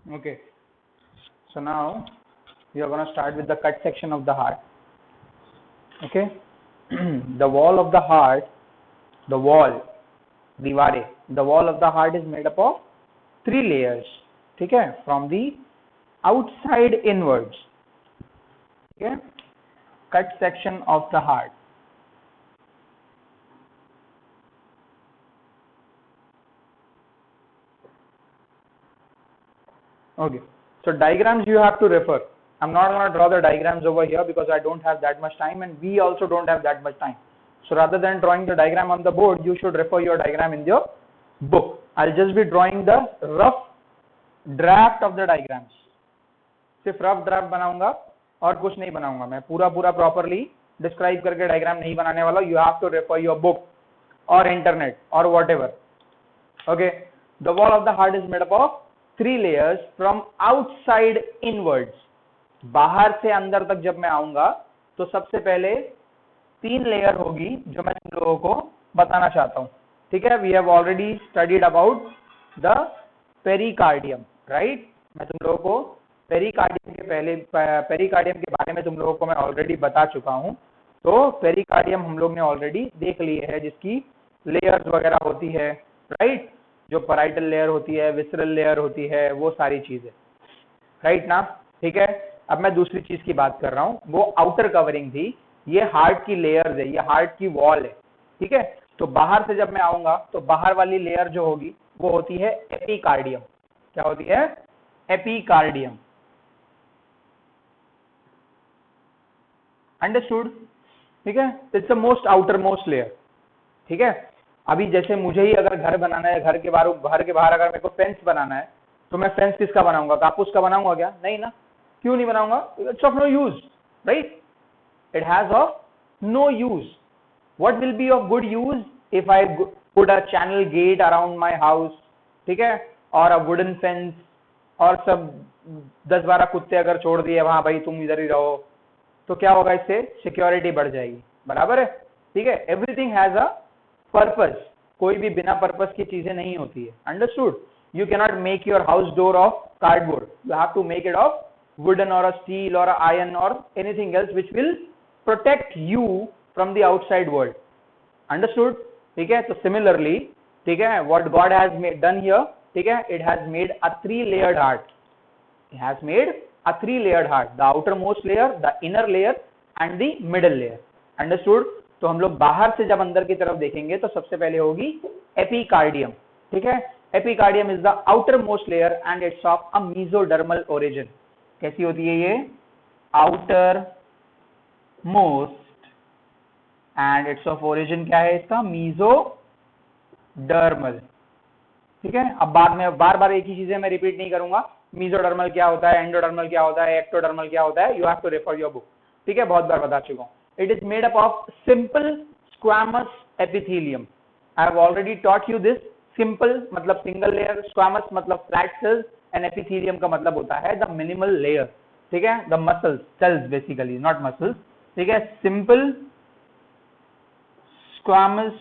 Okay, so now we are going to start with the cut section of the heart. Okay, the wall of the heart, the wall, दीवारें, the wall of the heart is made up of 3 layers. ठीक है, from the outside inwards. Okay, cut section of the heart. Okay, so diagrams you have to refer. I'm not going to draw the diagrams over here because I don't have that much time and we also don't have that much time. So rather than drawing the diagram on the board, you should refer your diagram in your book. I'll just be drawing the rough draft of the diagrams. सिर्फ rough draft बनाऊंगा और कुछ नहीं बनाऊंगा मैं, पूरा properly describe करके diagram नहीं बनाने वाला. You have to refer your book और इंटरनेट और whatever. Okay, the wall of the heart is made up of 3 layers from outside inwards. बाहर से अंदर तक जब मैं आऊंगा तो सबसे पहले 3 लेयर होगी जो मैं तुम लोगों को बताना चाहता हूं. ठीक है, we have already studied about the pericardium, right. मैं तुम लोगों को पेरिकार्डियम के बारे में तुम लोगों को मैं ऑलरेडी बता चुका हूं. तो पेरिकार्डियम हम लोग ने ऑलरेडी देख लिए है, जिसकी लेयर्स वगैरह होती है, राइट. जो पैराइटल लेयर होती है, विसरल लेयर होती है, वो सारी चीजें, राइट ना. ठीक है, अब मैं दूसरी चीज की बात कर रहा हूं, वो आउटर कवरिंग थी. ये हार्ट की लेयर्स है, ये हार्ट की वॉल है. ठीक है, तो बाहर से जब मैं आऊंगा तो बाहर वाली लेयर जो होगी वो होती है एपिकार्डियम. क्या होती है? एपिकार्डियम. अंडरस्टूड. ठीक है, it's the most outer most layer. ठीक है, अभी जैसे मुझे ही अगर घर बनाना है, घर के बाहर अगर मेरे को फेंस बनाना है तो मैं फेंस किसका बनाऊंगा? कापूस का बनाऊंगा क्या? नहीं ना. क्यों नहीं बनाऊंगा? It's of no use, right. It has of no use. What will be of good use if I put a channel gate around my house, ठीक है, और अ वुडन फेंस, और सब 10-12 कुत्ते अगर छोड़ दिए वहां, भाई तुम इधर ही रहो, तो क्या होगा? इससे सिक्योरिटी बढ़ जाएगी. बराबर है. ठीक है, एवरीथिंग हैज अ पर्पस. कोई भी बिना पर्पस की चीजें नहीं होती है. Understood. You can not make your house door of cardboard. You have to make it of wooden और स्टील और आयरन और anything else which will protect you from the outside world. Understood. ठीक है, तो सिमिलरली, ठीक है, what God has done here, ठीक है, it has made a 3 layered heart. It has made a 3 layered heart. The outermost layer, the inner layer and the middle layer. Understood? तो हम लोग बाहर से जब अंदर की तरफ देखेंगे तो सबसे पहले होगी एपिकार्डियम. ठीक है, epicardium is the outer most layer and it's of a mesodermal origin. कैसी होती है ये? Outer most and it's of origin क्या है इसका? मेसोडर्मल. ठीक है, अब बाद में बार एक ही चीजें मैं रिपीट नहीं करूंगा. मेसोडर्मल क्या होता है, एंडोडर्मल क्या होता है, एक्टोडर्मल क्या होता है, you have to refer your book. ठीक है, बहुत बार बता चुका हूं. It is made up of simple squamous epithelium. I have already taught you this. Simple मतलब single layer, squamous मतलब flat cells, and epithelium का मतलब होता है the minimal layer. ठीक है, the muscles, cells basically, not muscles. ठीक है, simple squamous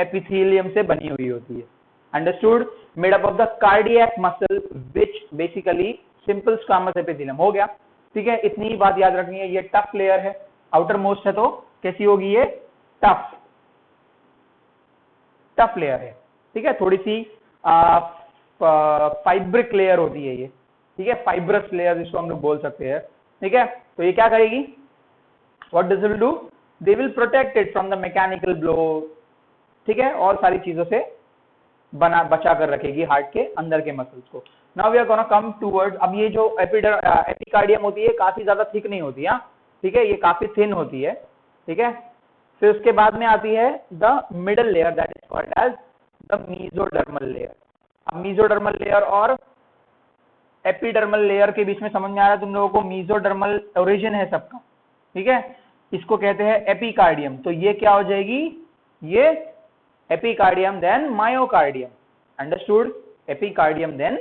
epithelium से बनी हुई होती है. Understood? Made up of the cardiac muscle, which basically simple squamous epithelium. हो गया. ठीक है, इतनी ही बात याद रखनी है. ये टफ लेयर है, आउटर मोस्ट है, तो कैसी होगी ये? टफ लेयर है. ठीक है, थोड़ी सी फाइब्रिक लेयर होती है ये. ठीक है, फाइब्रस लेयर जिसको हम लोग बोल सकते हैं. ठीक है, तो ये क्या करेगी? What does it do? They will protect it from the mechanical blow. ठीक है, और सारी चीजों से बचा कर रखेगी हार्ट के अंदर के मसल्स को. Now we are gonna come towards. अब ये जो एपिकार्डियम होती है काफी ज्यादा थिक नहीं होती है. ठीक है, ये काफी थिन होती है. ठीक है, फिर उसके बाद में आती है the middle layer, that is called as the mesodermal layer. अब मेसोडर्मल लेयर और एपिडर्मल लेयर के बीच में समझ में आ रहा है तुम लोगों को? मेसोडर्मल ओरिजिन है सबका. ठीक है, इसको कहते हैं एपिकार्डियम. तो ये क्या हो जाएगी? ये epicardium then myocardium. Understood? Epicardium then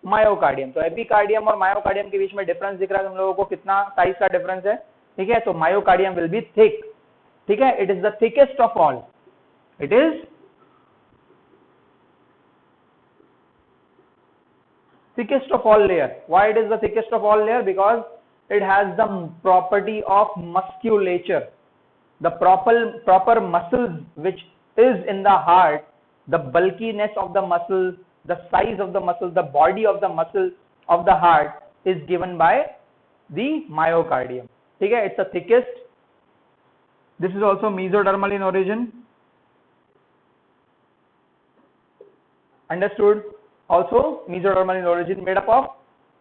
myocardium. तो एपिकार्डियम और मायोकार्डियम के बीच में डिफरेंस दिख रहा है तुम लोगों को? कितना साइज का डिफरेंस है? ठीक है, तो मायोकार्डियम विल बी थिक. ठीक है, it is the thickest of all. It is thickest of all layer. Why it is the thickest of all layer? Because it has the property of musculature. The proper muscles which is in the heart, the bulkiness of the muscle, the size of the muscle, the body of the muscle of the heart is given by the myocardium. ठीक है, it's the thickest. This is also mesodermal in origin. Understood? Also mesodermal in origin, made up of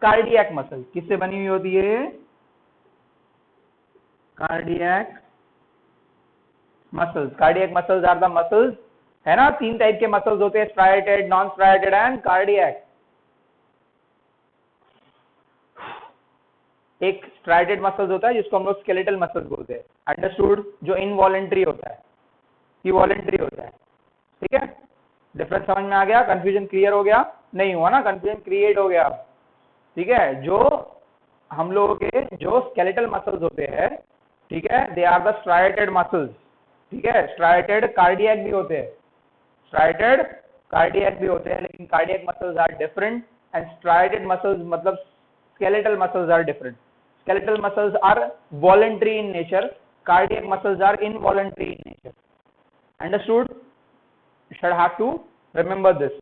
cardiac muscle. किससे बनी हुई होती है? Cardiac muscles. Cardiac muscles are the muscles, है ना, 3 type के मसल्स होते हैं, striated, non striated and cardiac. एक striated मसल्स होता है जिसको हम लोग स्केलेटल मसल्स बोलते हैं. अंडरस्टूड? जो इनवॉलेंट्री होता है, इवॉलेंट्री होता है. ठीक है, डिफरेंस समझ में आ गया? कंफ्यूजन क्लियर हो गया? नहीं हुआ ना? कंफ्यूजन क्रिएट हो गया. ठीक है, जो हम लोगों के जो स्केलेटल मसल्स होते हैं, ठीक है, they are the striated muscles. ठीक है, striated कार्डियक भी होते हैं, striated कार्डियक भी होते हैं, लेकिन cardiac muscles are different and striated muscles मतलब skeletal muscles are different. Skeletal muscles are voluntary in nature, cardiac muscles are involuntary in nature. Understood? You should have to remember this.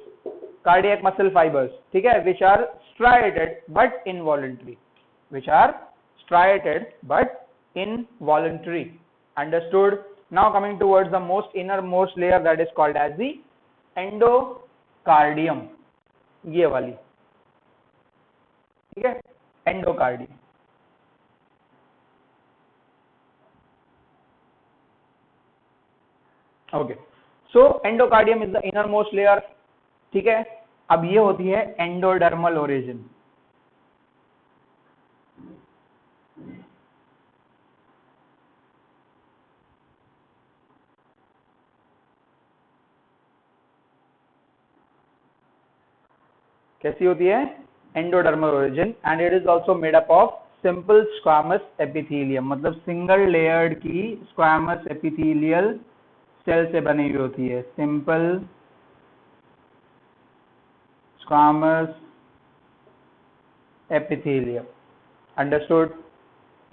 Cardiac muscle fibers, ठीक है, which are striated but involuntary, which are striated but involuntary. Understood? Now coming towards the most innermost layer, that is called as the endocardium. ये वाली, ठीक है, endocardium. Okay, so endocardium is the inner most layer. ठीक है, अब ये होती है एंडोडर्मल ओरिजिन. कैसी होती है? Endodermal origin. And it is also made up of simple squamous epithelium, मतलब सिंगल लेयर्ड की स्क्वामस एपिथेलियल सेल से बनी हुई होती है. Simple squamous epithelium. अंडरस्टूड?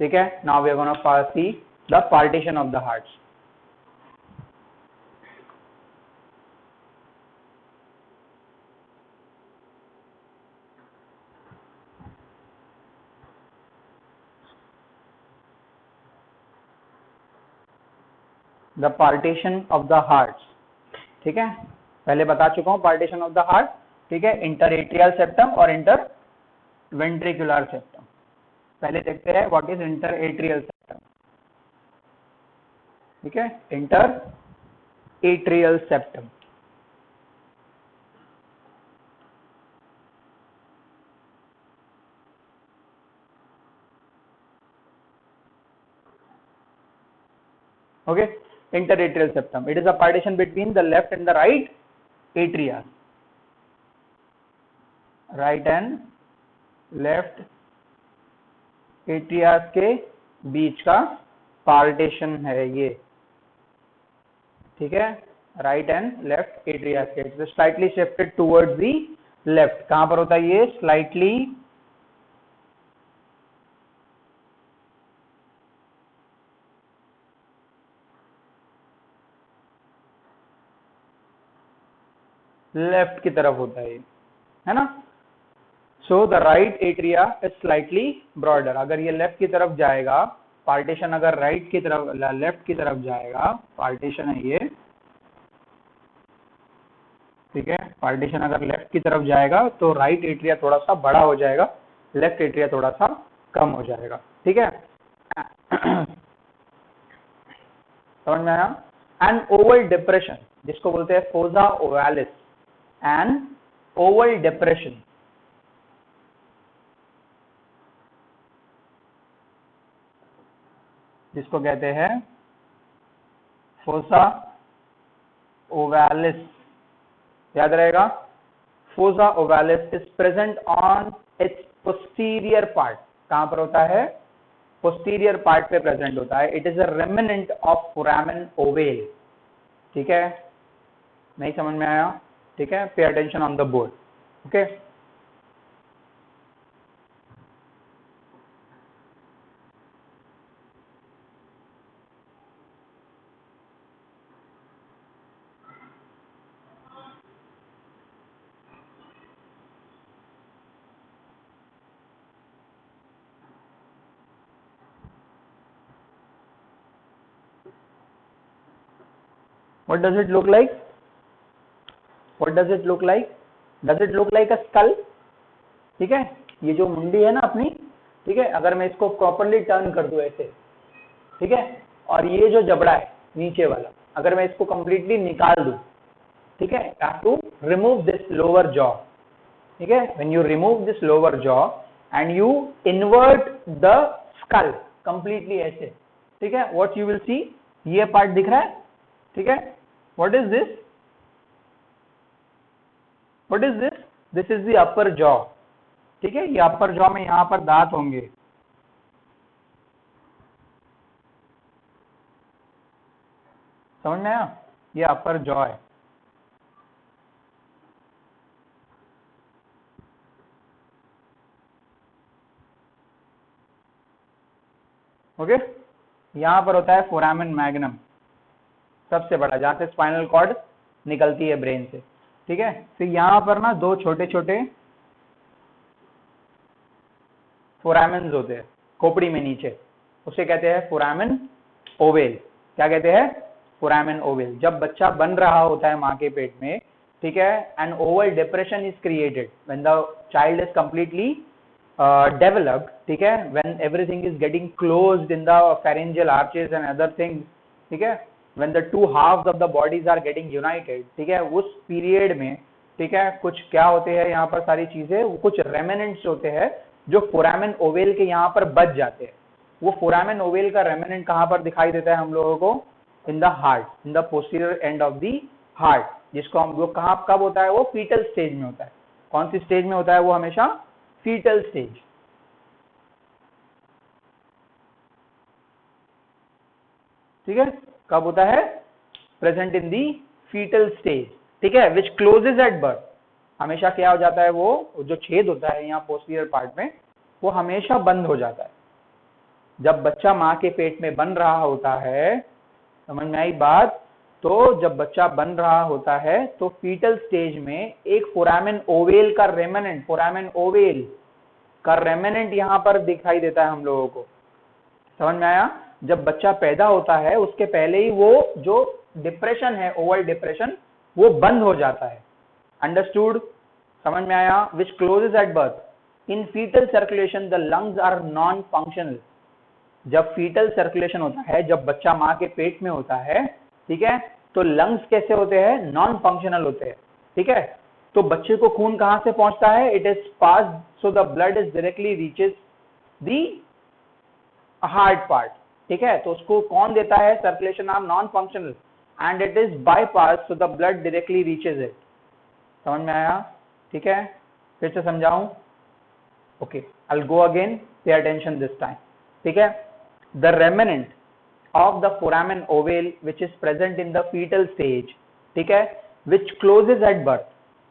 ठीक है, now we are gonna see the partition of the hearts. The partition of the hearts. ठीक है, पहले बता चुका हूं पार्टीशन ऑफ द हार्ट. ठीक है, इंटरएट्रियल सेप्टम और इंटर वेंट्रिकुलर सेप्टम. पहले देखते हैं व्हाट इज इंटरएट्रियल सेप्टम. ठीक है, interatrial septum. okay, interatrial septum. It is a partition between the left and the right atria. Right and left atria के बीच का पार्टीशन है ये. ठीक है, राइट एंड लेफ्ट एट्रिया के. Slightly shifted towards the left. कहां पर होता है ये? स्लाइटली लेफ्ट की तरफ होता है, है ना. So the right atria is slightly broader. अगर ये लेफ्ट की तरफ जाएगा, पार्टीशन अगर राइट की तरफ लेफ्ट की तरफ जाएगा, पार्टीशन है ये. ठीक है, पार्टीशन अगर लेफ्ट की तरफ जाएगा तो राइट एट्रिया थोड़ा सा बड़ा हो जाएगा, लेफ्ट एट्रिया थोड़ा सा कम हो जाएगा. ठीक है, समझ में आया? एंड ओवल डिप्रेशन जिसको बोलते हैं fossa ovalis. And oval depression जिसको कहते हैं फोसा ओवालिस. याद रहेगा, fossa ovalis is present on its posterior part. कहां पर होता है? पोस्टीरियर पार्ट पे प्रेजेंट होता है. It is a remnant of foramen ovale. ठीक है, नहीं समझ में आया? ठीक है, pay attention on the board. Okay, What does it look like? What does it look like? Does it look like a skull? ठीक है, ये जो मुंडी है ना अपनी, ठीक है, अगर मैं इसको प्रॉपरली टर्न कर दूं ऐसे, ठीक है, और ये जो जबड़ा है नीचे वाला, अगर मैं इसको कंप्लीटली निकाल दूं, ठीक है, have to remove this lower jaw, ठीक है, when you remove this lower jaw and you invert the skull completely ऐसे, ठीक है, व्हाट यू विल सी, ये पार्ट दिख रहा है, ठीक है, what is this, what is this, this is the upper jaw, ठीक है, ये अपर जॉ में यहां पर दांत होंगे, समझ में आया, ये अपर जॉ है, ओके, यहां पर होता है फोरामेन मैग्नम, सबसे बड़ा, जहां से स्पाइनल कॉर्ड निकलती है ब्रेन से, ठीक है, फिर यहां पर ना दो छोटे छोटे फोरामेन्स होते हैं खोपड़ी में नीचे, उसे कहते हैं फोरामेन ओवेल, क्या कहते हैं, फोरामेन ओवेल। जब बच्चा बन रहा होता है माँ के पेट में, ठीक है, an oval depression is created when the child is completely developed, ठीक है, when everything is getting closed in the pharyngeal arches and other things, ठीक है, when the two halves of the bodies are getting united, ठीक है, उस period में, ठीक है, कुछ क्या होते हैं यहाँ पर सारी चीजें, कुछ रेमिनेंट्स होते हैं जो फोरामेन ओवेल के यहाँ पर बच जाते हैं। वो फोरामेन ओवेल का रेमिनेंट कहाँ पर दिखाई देता है हम लोगों को, in the heart, in the posterior end of the heart, जिसको हम लोग कहाँ कब होता है, वो फीटल स्टेज में होता है। कौन सी स्टेज में होता है वो, हमेशा फीटल स्टेज, ठीक है, कब होता है, present in the foetal stage, ठीक है, विच क्लोजेज एट बर्थ, हमेशा क्या हो जाता है, वो जो छेद होता है यहाँ पोस्टीरियर पार्ट में, वो हमेशा बंद हो जाता है। जब बच्चा माँ के पेट में बन रहा होता है, समझ में आई बात, तो जब बच्चा बन रहा होता है तो फीटल स्टेज में एक फोरामेन ओवेल का रेमिनेंट, फोरामेन ओवेल का रेमिनेंट यहाँ पर दिखाई देता है हम लोगों को, समझ में आया। जब बच्चा पैदा होता है उसके पहले ही वो जो डिप्रेशन है, ओवल डिप्रेशन, वो बंद हो जाता है, अंडरस्टूड, समझ में आया, which closes at birth. In fetal circulation the lungs are non functional. जब फीटल सर्कुलेशन होता है, जब बच्चा माँ के पेट में होता है, ठीक है, तो लंग्स कैसे होते हैं, नॉन फंक्शनल होते हैं, ठीक है, तो बच्चे को खून कहां से पहुंचता है, it is passed, so the blood is directly reaches the heart part, ठीक है, तो उसको कौन देता है, circulation are non functional and it is bypass, so the blood directly reaches it, समझ में आया, ठीक है, फिर से समझाऊं, okay, I will go again, pay attention this time, ठीक है, the remnant of the foramen ovale which is present in the fetal stage, ठीक है, which closes at birth,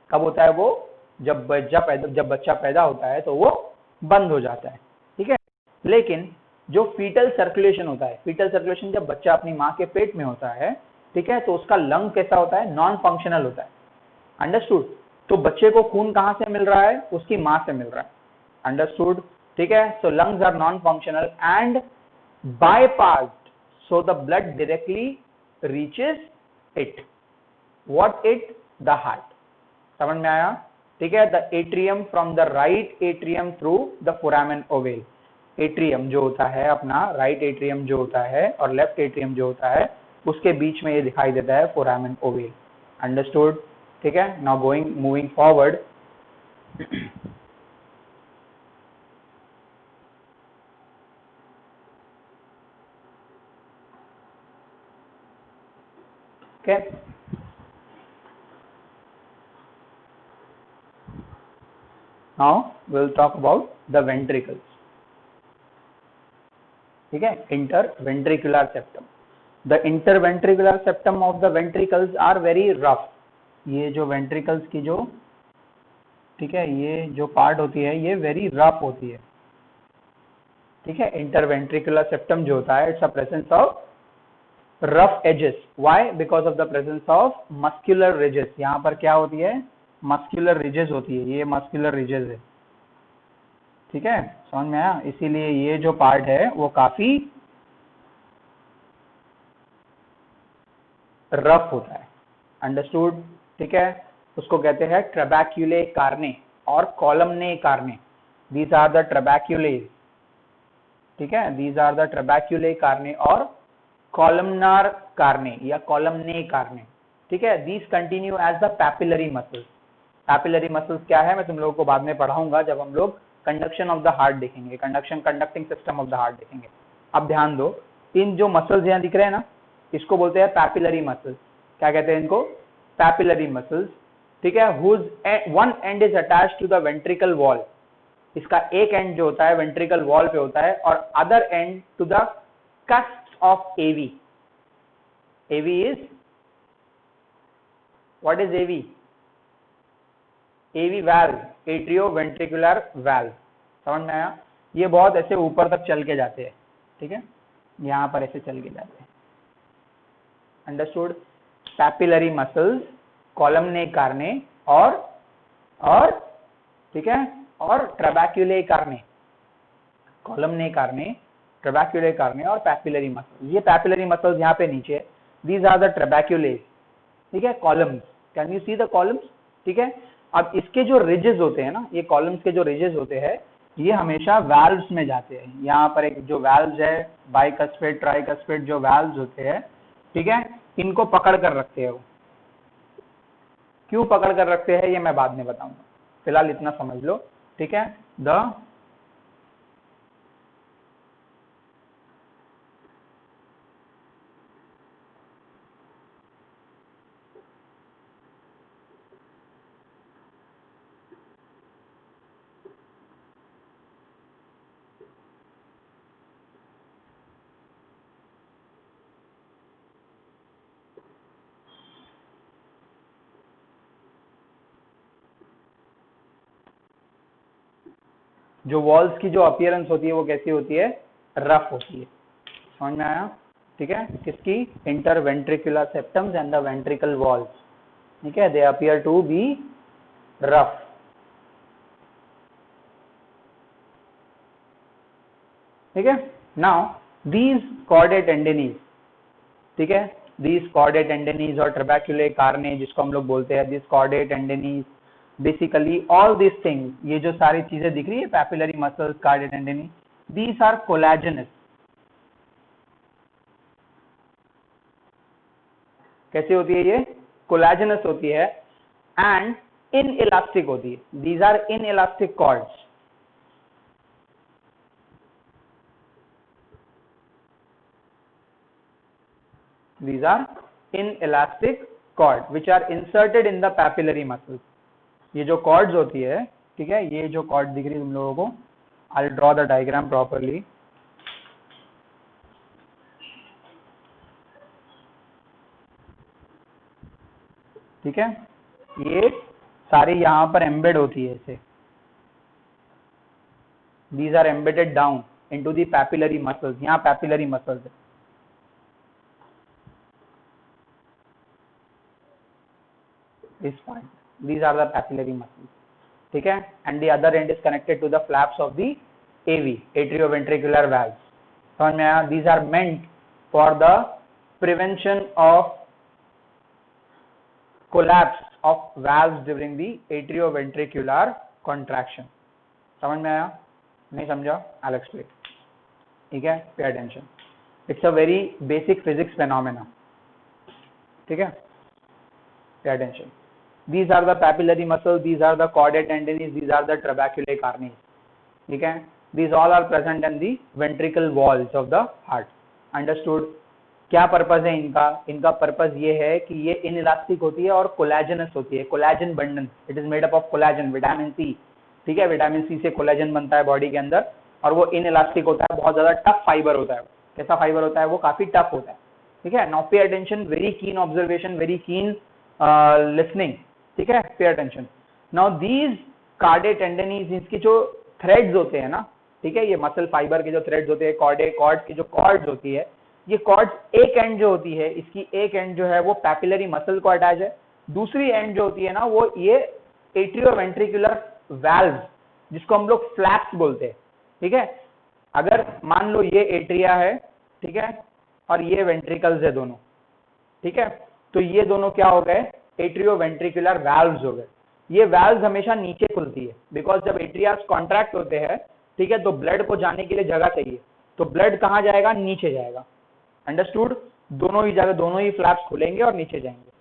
कब होता है वो, जब बच्चा पैदा होता है तो वो बंद हो जाता है, ठीक है। लेकिन जो फीटल सर्कुलेशन होता है, फीटल सर्कुलेशन जब बच्चा अपनी माँ के पेट में होता है, ठीक है, तो उसका लंग कैसा होता है, नॉन फंक्शनल होता है, अंडरस्टूड। तो बच्चे को खून कहाँ से मिल रहा है, उसकी माँ से मिल रहा है, अंडरस्टूड, ठीक है। So lungs are non functional and bypassed, so the blood directly reaches it, what it, the heart, समझ में आया, ठीक है। the atrium from the right atrium through the foramen ovale, atrium जो होता है अपना, राइट एट्रियम जो होता है और लेफ्ट एट्रियम जो होता है, उसके बीच में ये दिखाई देता है फोरामेन ओवेल, अंडरस्टूड, ठीक है। Now moving forward, okay, now we'll talk about the ventricles, ठीक है, interventricular septum, the interventricular septum of the ventricles are very rough, ये जो ventricles की जो, ठीक है, ये जो पार्ट होती है ये वेरी रफ होती है, ठीक है। interventricular septum जो होता है, it's a presence of rough edges, why, because of the presence of muscular ridges, यहाँ पर क्या होती है, muscular ridges होती है, ये muscular ridges है, ठीक है, समझ में आया। इसीलिए ये जो पार्ट है वो काफी रफ होता है, अंडरस्टूड, ठीक है। उसको कहते हैं ट्रैबेक्युले कार्ने और columnae carneae, these are the trabeculae, ठीक है, these are the trabeculae carneae और कॉलमनार कार्ने या कॉलमने कार्ने, ठीक है। These continue as the papillary muscles. Papillary muscles क्या है मैं तुम लोगों को बाद में पढ़ाऊंगा जब हम लोग कंडक्शन ऑफ द हार्ट देखेंगे, conducting system of the heart देखेंगे। अब ध्यान दो, इन जो मसल्स यहाँ दिख रहे हैं ना, इसको बोलते हैं पैपिलरी मसल्स। क्या कहते हैं इनको? पैपिलरी मसल्स, ठीक है। Whose one end is attached to the ventricle wall, इसका एक एंड जो होता है वेंट्रिकल वॉल पे होता है और other end to the cusps of AV. AV is, what is AV? AV valve, atrioventricular valve, समझ में आया? ये बहुत ऐसे ऊपर तक चल के जाते हैं, ठीक है, यहाँ पर ऐसे चल के जाते हैं, अंडरस्टूड। पैपिलरी मसल्स, कॉलमने कार्ने और ठीक है, और ट्रैबेक्युले कार्ने, कॉलमने कार्ने, ट्रैबेक्युले कार्ने और पैपिलरी मसल्स। ये पैपिलरी मसल्स यहाँ पे नीचे है, दीज आर द ट्रैबेक्युले, ठीक है, columns, can you see the columns, ठीक है। अब इसके जो रिजेस होते हैं ना, ये कॉलम्स के जो रिजेस होते हैं ये हमेशा वाल्व्स में जाते हैं। यहाँ पर एक जो वाल्व्स है, बाइकस्पेड ट्राइकस्पेड जो वाल्व्स होते हैं, ठीक है, इनको पकड़ कर रखते हैं वो। क्यों पकड़ कर रखते हैं ये मैं बाद में बताऊंगा, फिलहाल इतना समझ लो, ठीक है। द जो वॉल्स की जो अपीयरेंस होती है वो कैसी होती है? रफ होती है, समझ में आया, ठीक है। किसकी? Interventricular septums and the ventricle walls, ठीक है, they appear to be rough, ठीक है। नाउ दीज कॉर्डे टेंडेनीज, ठीक है, दीज कॉर्डे टेंडेनीज और ट्रैबेक्युले कार्ने जिसको हम लोग बोलते हैं, this chordae tendineae, basically all this things, ये जो सारी चीजें दिख रही है, पैपिलरी मसल्स, कार्डे टेंडेनी, दीज आर कोलेजनस। कैसी होती है ये? कोलेजनस होती है एंड इन इलास्टिक होती है। These are inelastic cords, these are inelastic cord which are inserted in the papillary muscles। ये जो कॉर्ड्स होती है, ठीक है, ये जो कॉर्ड दिख रही है तुम लोगों को, I will draw the diagram properly, ठीक है, ये सारी यहाँ पर एम्बेड होती है ऐसे, these are embedded down into the papillary muscles। यहाँ पैपिलरी मसल्स है, this part, these are the papillary muscles, ठीक है, and the other end is connected to the flaps of the AV, atrioventricular valves, समझ में आया? These are meant for the prevention of collapse of valves during the atrioventricular contraction, समझ में आया? नहीं समझा? I'll explain, ठीक है, pay attention, it's a very basic physics phenomena, ठीक है, pay attention। These are the papillary muscles, these are the chordae tendineae, these are the trabeculae carneae, ठीक है। These all are present in the ventricle walls of the heart, understood। क्या purpose है इनका? इनका purpose ये है कि ये इनइलास्टिक होती है और कोलेजनस होती है, collagen bundle, it is made up of collagen, vitamin C, ठीक है, विटामिन सी से कोलेजन बनता है बॉडी के अंदर और वो इनइलास्टिक होता है, बहुत ज्यादा टफ फाइबर होता है। कैसा फाइबर होता है? वो काफी टफ होता है, ठीक है। Now pay attention, very keen observation, very keen listening, ठीक है, पे अटेंशन। नाउ दीज कार्डे टेंडेनीज, इसकी जो थ्रेड्स होते हैं ना, ठीक है, ये मसल फाइबर के जो थ्रेड्स होते हैं, कॉर्डे कॉर्ड की जो कॉर्ड्स होती है, ये कॉर्ड्स एक एंड जो होती है, इसकी एक एंड जो है वो पैपिलरी मसल को अटैच है, दूसरी एंड जो होती है ना वो ये एट्रियोवेंट्रिकुलर वाल्व जिसको हम लोग फ्लैप्स बोलते हैं, ठीक है। अगर मान लो ये एट्रिया है, ठीक है, और ये वेंट्रिकल्स है दोनों, ठीक है, तो ये दोनों क्या हो गए, एट्रियोवेंट्रिकुलर वैल्व्स हो गए। ये वैल्व्स हमेशा नीचे खुलती है, बिकॉज जब एट्रियास कॉन्ट्रैक्ट होते हैं, ठीक है, तो ब्लड को जाने के लिए जगह चाहिए, तो ब्लड कहाँ जाएगा, नीचे जाएगा। अंडरस्टूड? दोनों ही जगह, दोनों ही फ्लैप्स खुलेंगे और नीचे जाएंगे,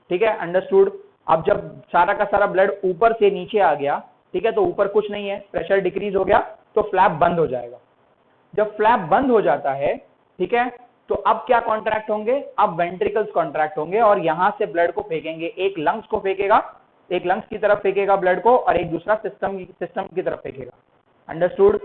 ठीक है, अंडरस्टूड। अब जब सारा का सारा ब्लड ऊपर से नीचे आ गया, ठीक है, तो ऊपर कुछ नहीं है, प्रेशर डिक्रीज हो गया, तो फ्लैप बंद हो जाएगा। जब फ्लैप बंद हो जाता है, ठीक है, तो अब क्या कॉन्ट्रैक्ट होंगे, अब वेंट्रिकल्स कॉन्ट्रैक्ट होंगे और यहां से ब्लड को फेंकेंगे, एक लंग्स को फेंकेगा, एक लंग्स की तरफ फेंकेगा ब्लड को, और एक दूसरा सिस्टम की तरफ फेंकेगा। अंडरस्टूड?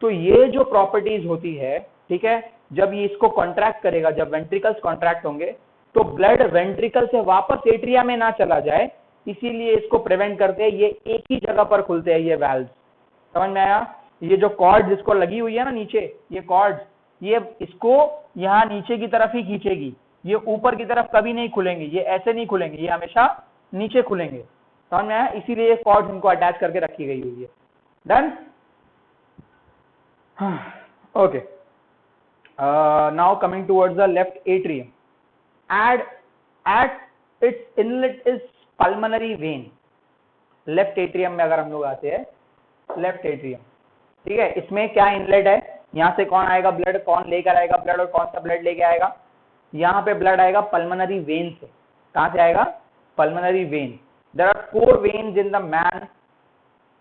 तो ये जो प्रॉपर्टीज होती है, ठीक है, जब ये इसको कॉन्ट्रैक्ट करेगा, जब वेंट्रिकल्स कॉन्ट्रैक्ट होंगे, तो ब्लड वेंट्रिकल से वापस एट्रिया में ना चला जाए, इसीलिए इसको प्रिवेंट करते हैं, ये एक ही जगह पर खुलते हैं ये वैल्व। समझ में आया? ये जो कॉर्ड जिसको लगी हुई है ना नीचे, ये कॉर्ड, ये इसको यहाँ नीचे की तरफ ही खींचेगी, ये ऊपर की तरफ कभी नहीं खुलेंगे, ये ऐसे नहीं खुलेंगे, ये हमेशा नीचे खुलेंगे। समझ में आया? इसीलिए ये कॉर्ड इनको अटैच करके रखी गई हुई है। Done? Okay, now coming towards the left atrium, at its inlet is pulmonary vein। Left atrium में अगर हम लोग आते हैं, लेफ्ट एट्रियम, ठीक है, इसमें क्या इनलेट है, यहां से कौन आएगा ब्लड, कौन लेकर आएगा ब्लड, और कौन सा ब्लड लेके आएगा, यहाँ पे ब्लड आएगा पल्मोनरी वेन से। कहां से आएगा? Pulmonary vein. There are 4 veins in the man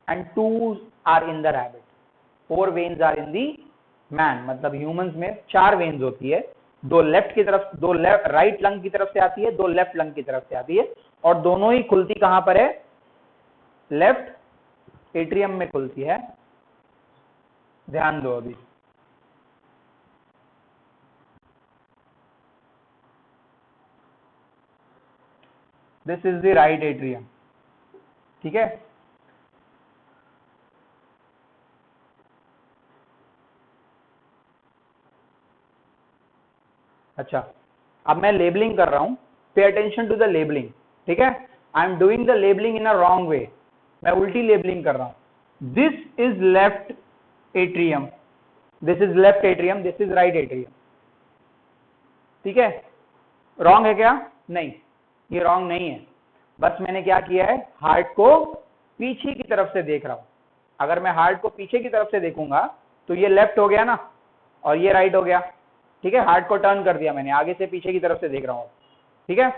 and 2 are in the rabbit. 4 veins are in the man, मतलब ह्यूमंस में 4 वेन्स होती है, 2 लेफ्ट की तरफ, 2 राइट लंग की तरफ से आती है, 2 लेफ्ट लंग की तरफ से आती है, और दोनों ही खुलती कहां पर है? लेफ्ट एट्रियम में खुलती है। ध्यान दो अभी, this is the right atrium, ठीक है। अच्छा, अब मैं लेबलिंग कर रहा हूं, pay attention to the labelling, ठीक है। I am doing the labelling in a wrong way, मैं उल्टी लेबलिंग कर रहा हूं। This is left atrium, this is left atrium, this is right atrium, ठीक है। रॉन्ग है क्या? नहीं, ये रॉन्ग नहीं है, बस मैंने क्या किया है, हार्ट को पीछे की तरफ से देख रहा हूं। अगर मैं हार्ट को पीछे की तरफ से देखूंगा तो ये लेफ्ट हो गया ना, और ये राइट हो गया, ठीक है। हार्ट को टर्न कर दिया मैंने, आगे से पीछे की तरफ से देख रहा हूं, ठीक है।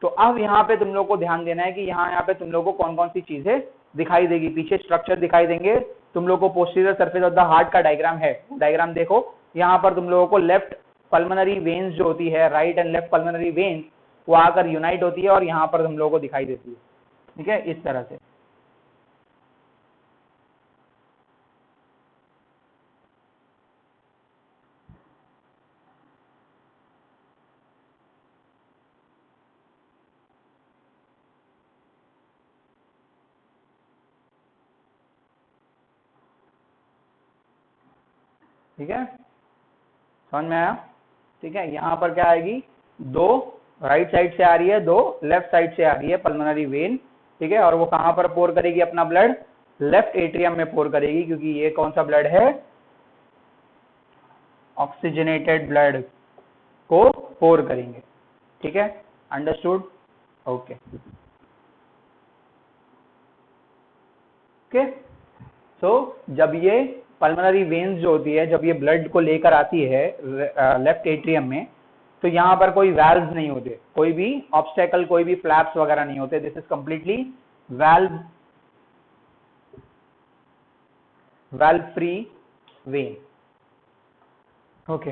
तो अब यहाँ पे तुम लोग को ध्यान देना है कि यहाँ पे तुम लोग को कौन कौन सी चीजें दिखाई देगी, पीछे स्ट्रक्चर दिखाई देंगे तुम लोग को। Posterior surface of the heart का डायग्राम है, डायग्राम देखो, यहाँ पर तुम लोगों को लेफ्ट पल्मोनरी वेन्स जो होती है, right and left pulmonary veins, वो आकर यूनाइट होती है और यहाँ पर तुम लोगों को दिखाई देती है, ठीक है, इस तरह से। ठीक है, समझ में आया? ठीक है, यहाँ पर क्या आएगी, 2 राइट साइड से आ रही है, 2 लेफ्ट साइड से आ रही है पल्मोनरी वेन, ठीक है। और वो कहां पर पोर करेगी अपना ब्लड? लेफ्ट एट्रियम में पोर करेगी, क्योंकि ये कौन सा ब्लड है? ऑक्सीजनेटेड ब्लड को पोर करेंगे, ठीक है, अंडरस्टूड? ओके ओके, सो जब ये पल्मोनरी वेन्स जो होती है, जब ये ब्लड को लेकर आती है लेफ्ट एट्रियम में, तो यहाँ पर कोई वैल्व्स नहीं होते, कोई भी ऑब्स्टेकल, कोई भी फ्लैप्स वगैरह नहीं होते। This is completely valve free vein, okay.